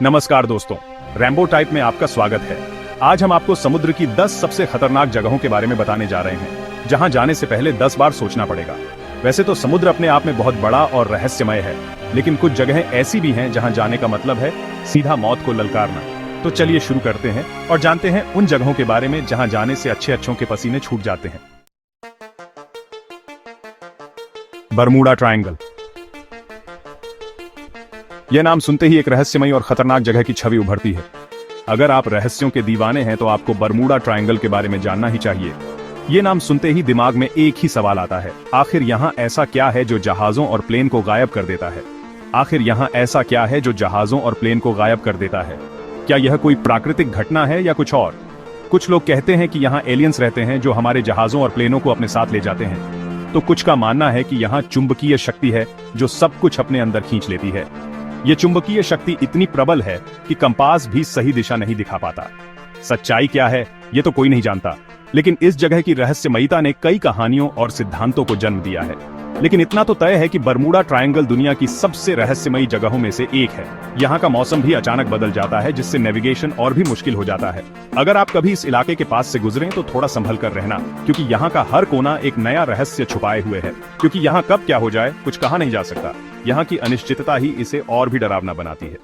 नमस्कार दोस्तों, Rambo type में आपका स्वागत है। आज हम आपको समुद्र की 10 सबसे खतरनाक जगहों के बारे में बताने जा रहे हैं, जहां जाने से पहले 10 बार सोचना पड़ेगा। वैसे तो समुद्र अपने आप में बहुत बड़ा और रहस्यमय है, लेकिन कुछ जगहें ऐसी भी हैं जहां जाने का मतलब है सीधा मौत को ललकारना। तो चलिए शुरू करते हैं और जानते हैं उन जगहों के बारे में जहां जाने से अच्छों के पसीने छूट जाते हैं। Bermuda triangle. यह नाम सुनते ही एक रहस्यमयी और खतरनाक जगह की छवि उभरती है। अगर आप रहस्यों के दीवाने हैं तो आपको बरमूडा ट्रायंगल के बारे में जानना ही चाहिए। यह नाम सुनते ही दिमाग में एक ही सवाल आता है, आखिर यहां ऐसा क्या है जो जहाजों और प्लेन को गायब कर देता है? आखिर यहां ऐसा क्या है जो जहाजों और प्लेन को गायब कर देता है? क्या यह कोई प्राकृतिक घटना है या कुछ और? कुछ लोग कहते हैं कि यहाँ एलियंस रहते हैं जो हमारे जहाजों और प्लेनों को अपने साथ ले जाते हैं, तो कुछ का मानना है कि यहाँ चुंबकीय शक्ति है जो सब कुछ अपने अंदर खींच लेती है। ये चुंबकीय शक्ति इतनी प्रबल है कि कंपास भी सही दिशा नहीं दिखा पाता। सच्चाई क्या है ये तो कोई नहीं जानता, लेकिन इस जगह की रहस्यमयता ने कई कहानियों और सिद्धांतों को जन्म दिया है। लेकिन इतना तो तय है कि बरमूडा ट्रायंगल दुनिया की सबसे रहस्यमयी जगहों में से एक है। यहाँ का मौसम भी अचानक बदल जाता है, जिससे नेविगेशन और भी मुश्किल हो जाता है। अगर आप कभी इस इलाके के पास से गुजरें तो थोड़ा संभल कर रहना, क्योंकि यहाँ का हर कोना एक नया रहस्य छुपाए हुए है। क्योंकि यहाँ कब क्या हो जाए कुछ कहा नहीं जा सकता। यहाँ की अनिश्चितता ही इसे और भी डरावना बनाती है।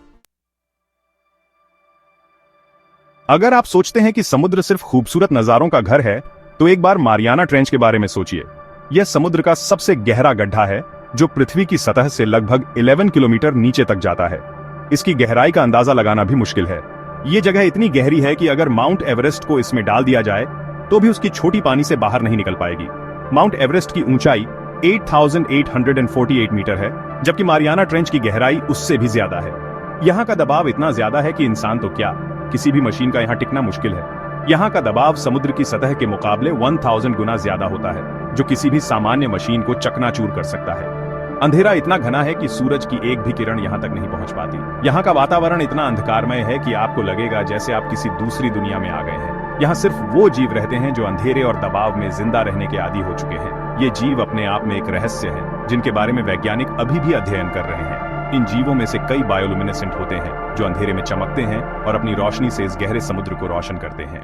अगर आप सोचते हैं कि समुद्र सिर्फ खूबसूरत नजारों का घर है, तो एक बार मारियाना ट्रेंच के बारे में सोचिए। यह समुद्र का सबसे गहरा गड्ढा है जो पृथ्वी की सतह से लगभग 11 किलोमीटर नीचे तक जाता है। इसकी गहराई का अंदाजा लगाना भी मुश्किल है। यह जगह इतनी गहरी है कि अगर माउंट एवरेस्ट को इसमें डाल दिया जाए तो भी उसकी छोटी पानी से बाहर नहीं निकल पाएगी। माउंट एवरेस्ट की ऊंचाई 8,848 मीटर है, जबकि मारियाना ट्रेंच की गहराई उससे भी ज्यादा है। यहाँ का दबाव इतना ज्यादा है कि इंसान तो क्या, किसी भी मशीन का यहाँ टिकना मुश्किल है। यहाँ का दबाव समुद्र की सतह के मुकाबले 1000 गुना ज्यादा होता है, जो किसी भी सामान्य मशीन को चकनाचूर कर सकता है। अंधेरा इतना घना है कि सूरज की एक भी किरण यहाँ तक नहीं पहुँच पाती। यहाँ का वातावरण इतना अंधकारमय है कि आपको लगेगा जैसे आप किसी दूसरी दुनिया में आ गए हैं। यहाँ सिर्फ वो जीव रहते हैं जो अंधेरे और दबाव में जिंदा रहने के आदी हो चुके हैं। ये जीव अपने आप में एक रहस्य है, जिनके बारे में वैज्ञानिक अभी भी अध्ययन कर रहे हैं। इन जीवों में से कई बायोलुमिनेसेंट होते हैं, जो अंधेरे में चमकते हैं और अपनी रोशनी से इस गहरे समुद्र को रोशन करते हैं।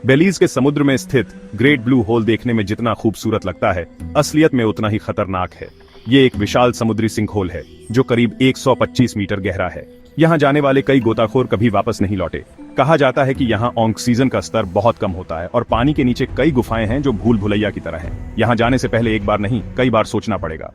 बेलीज के समुद्र में स्थित ग्रेट ब्लू होल देखने में जितना खूबसूरत लगता है, असलियत में उतना ही खतरनाक है। ये एक विशाल समुद्री सिंकहोल है जो करीब 125 मीटर गहरा है। यहाँ जाने वाले कई गोताखोर कभी वापस नहीं लौटे। कहा जाता है कि यहाँ ऑक्सीजन का स्तर बहुत कम होता है और पानी के नीचे कई गुफाएं हैं जो भूल भुलैया की तरह हैं। यहाँ जाने से पहले एक बार नहीं, कई बार सोचना पड़ेगा।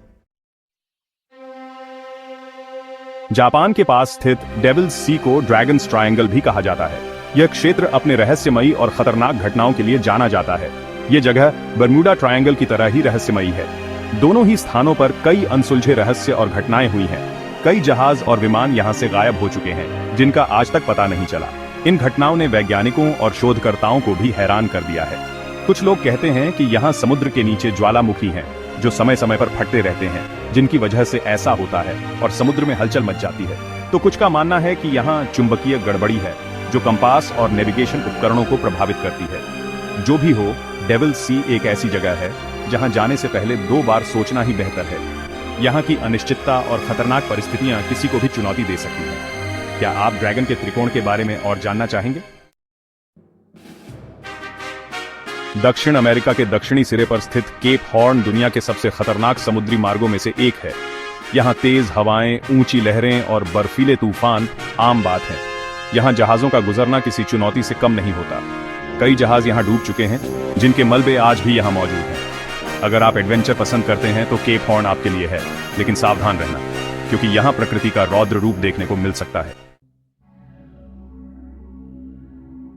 जापान के पास स्थित डेविल्स सी को ड्रैगन्स ट्रायंगल भी कहा जाता है। यह क्षेत्र अपने रहस्यमयी और खतरनाक घटनाओं के लिए जाना जाता है। यह जगह बरमूडा ट्रायंगल की तरह ही रहस्यमयी है। दोनों ही स्थानों पर कई अनसुलझे रहस्य और घटनाएं हुई हैं। कई जहाज और विमान यहाँ से गायब हो चुके हैं, जिनका आज तक पता नहीं चला। इन घटनाओं ने वैज्ञानिकों और शोधकर्ताओं को भी हैरान कर दिया है। कुछ लोग कहते हैं कि यहाँ समुद्र के नीचे ज्वालामुखी हैं, जो समय समय पर फटते रहते हैं, जिनकी वजह से ऐसा होता है और समुद्र में हलचल मच जाती है। तो कुछ का मानना है कि यहाँ चुंबकीय गड़बड़ी है, जो कंपास और नेविगेशन उपकरणों को प्रभावित करती है। जो भी हो, डेविल सी एक ऐसी जगह है जहां जाने से पहले 2 बार सोचना ही बेहतर है। यहाँ की अनिश्चितता और खतरनाक परिस्थितियां किसी को भी चुनौती दे सकती हैं। क्या आप ड्रैगन के त्रिकोण के बारे में और जानना चाहेंगे? दक्षिण अमेरिका के दक्षिणी सिरे पर स्थित केप हॉर्न दुनिया के सबसे खतरनाक समुद्री मार्गों में से एक है। यहाँ तेज हवाएं, ऊंची लहरें और बर्फीले तूफान आम बात है। यहाँ जहाजों का गुजरना किसी चुनौती से कम नहीं होता। कई जहाज यहाँ डूब चुके हैं, जिनके मलबे आज भी यहाँ मौजूद हैं। अगर आप एडवेंचर पसंद करते हैं तो केप हॉर्न आपके लिए है, लेकिन सावधान रहना, क्योंकि यहाँ प्रकृति का रौद्र रूप देखने को मिल सकता है।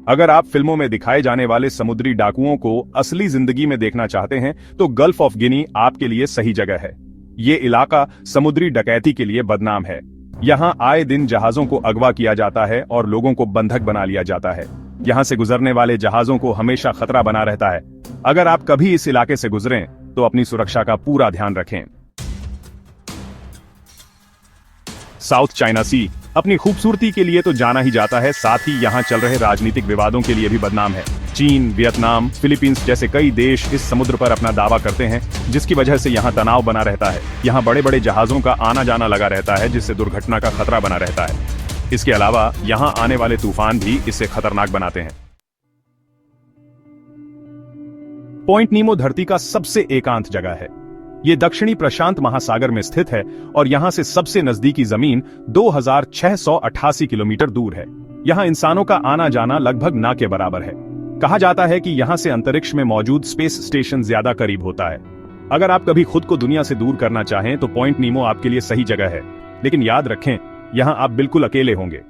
अगर आप फिल्मों में दिखाए जाने वाले समुद्री डाकुओं को असली जिंदगी में देखना चाहते हैं तो गल्फ ऑफ गिनी आपके लिए सही जगह है। ये इलाका समुद्री डकैती के लिए बदनाम है। यहाँ आए दिन जहाजों को अगवा किया जाता है और लोगों को बंधक बना लिया जाता है। यहाँ से गुजरने वाले जहाजों को हमेशा खतरा बना रहता है। अगर आप कभी इस इलाके से गुजरें तो अपनी सुरक्षा का पूरा ध्यान रखें। साउथ चाइना सी अपनी खूबसूरती के लिए तो जाना ही जाता है, साथ ही यहाँ चल रहे राजनीतिक विवादों के लिए भी बदनाम है। चीन, वियतनाम, फिलीपींस जैसे कई देश इस समुद्र पर अपना दावा करते हैं, जिसकी वजह से यहाँ तनाव बना रहता है। यहाँ बड़े बड़े जहाजों का आना जाना लगा रहता है, जिससे दुर्घटना का खतरा बना रहता है। इसके अलावा यहाँ आने वाले तूफान भी इसे खतरनाक बनाते हैं। पॉइंट नीमो धरती का सबसे एकांत जगह है। ये दक्षिणी प्रशांत महासागर में स्थित है और यहाँ से सबसे नजदीकी जमीन 2688 किलोमीटर दूर है। यहाँ इंसानों का आना जाना लगभग ना के बराबर है। कहा जाता है कि यहाँ से अंतरिक्ष में मौजूद स्पेस स्टेशन ज्यादा करीब होता है। अगर आप कभी खुद को दुनिया से दूर करना चाहें तो पॉइंट नीमो आपके लिए सही जगह है, लेकिन याद रखें, यहाँ आप बिल्कुल अकेले होंगे।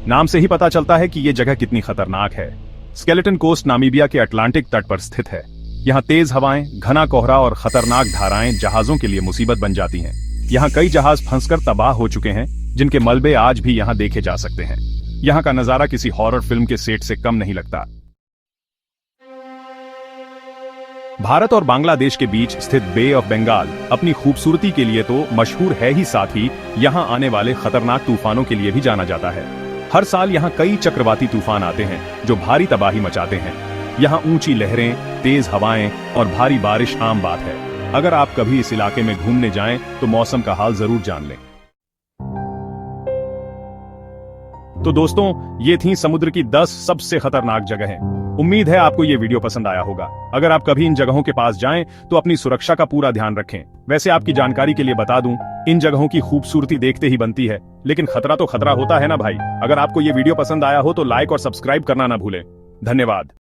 नाम से ही पता चलता है कि यह जगह कितनी खतरनाक है। स्केलेटन कोस्ट नामीबिया के अटलांटिक तट पर स्थित है। यहाँ तेज हवाएं, घना कोहरा और खतरनाक धाराएं जहाजों के लिए मुसीबत बन जाती हैं। यहाँ कई जहाज फंसकर तबाह हो चुके हैं, जिनके मलबे आज भी यहाँ देखे जा सकते हैं। यहाँ का नजारा किसी हॉरर फिल्म के सेट से कम नहीं लगता। भारत और बांग्लादेश के बीच स्थित बे ऑफ बंगाल अपनी खूबसूरती के लिए तो मशहूर है ही, साथ ही यहाँ आने वाले खतरनाक तूफानों के लिए भी जाना जाता है। हर साल यहाँ कई चक्रवाती तूफान आते हैं जो भारी तबाही मचाते हैं। यहाँ ऊंची लहरें, तेज हवाएं और भारी बारिश आम बात है। अगर आप कभी इस इलाके में घूमने जाएं तो मौसम का हाल जरूर जान लें। तो दोस्तों, ये थी समुद्र की 10 सबसे खतरनाक जगहें। उम्मीद है आपको ये वीडियो पसंद आया होगा। अगर आप कभी इन जगहों के पास जाएं तो अपनी सुरक्षा का पूरा ध्यान रखें। वैसे आपकी जानकारी के लिए बता दूं, इन जगहों की खूबसूरती देखते ही बनती है, लेकिन खतरा तो खतरा होता है ना भाई। अगर आपको ये वीडियो पसंद आया हो तो लाइक और सब्सक्राइब करना ना भूलें। धन्यवाद।